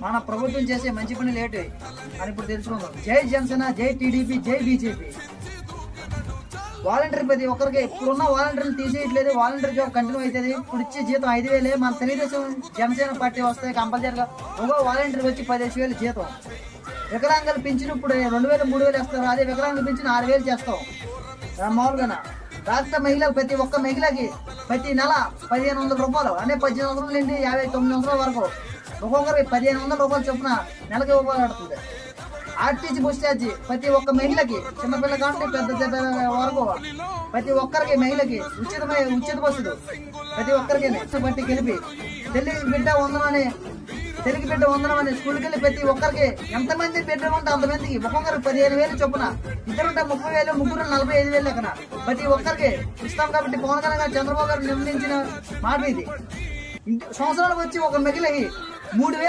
మన ప్రభుత్వం చేసే మంచి పని లేటు అని ఇప్పుడు తెలుసుకుందాం. జై జనసేన, జై టీడీపీ, జై బీజేపీ. వాలంటీర్ ప్రతి ఒక్కరికి ఇప్పుడున్న వాలంటీర్లు తీసేయట్లేదు. వాలంటీర్ జాబ్ కంటిన్యూ అవుతుంది. ఇప్పుడు ఇచ్చే జీతం 5,000. మన తెలుగుదేశం జనసేన పార్టీ వస్తే కంపల్సరీగా ఇంకో వాలంటీర్ వచ్చి 15,000 జీతం. వికలాంగులు పింఛను ఇప్పుడు 2,000, 3,000 వేస్తారు. అదే వికలాంగులు పింఛను 6,000 చేస్తాం మామూలుగా. రాష్ట్ర మహిళలు ప్రతి ఒక్క మహిళకి ప్రతి నెల 1,500 రూపాయలు అంటే 1800 నుండి 5900 వరకు ఒక్కొక్కరికి 1,500 రూపాయలు చొప్పున నెలకి ఉపయోగపడుతుంది. ఆర్టీసీ బస్ ఛార్జీ ప్రతి ఒక్క మహిళకి, చిన్నపిల్ల కాబట్టి పెద్ద వరకు ప్రతి ఒక్కరికి మహిళకి ఉచిత బస్సులు ప్రతి ఒక్కరికి బట్టి కలిపి తెలుగు బిడ్డ వందనం అని స్కూల్కి వెళ్ళి ప్రతి ఒక్కరికి ఎంతమంది బిడ్డలు ఉంటే అంతమందికి ఒక్కొక్కరికి 15,000 చొప్పున. ఇద్దరుంటే 30,000, ముగ్గురు 45,000 లెక్కన ప్రతి ఒక్కరికి ఇస్తాం. కాబట్టి పవన్ కళ్యాణ్ గారు, చంద్రబాబు గారు నిర్ణయించిన మాట ఇది. సంవత్సరాలకు వచ్చి ఒక మహిళకి 3,000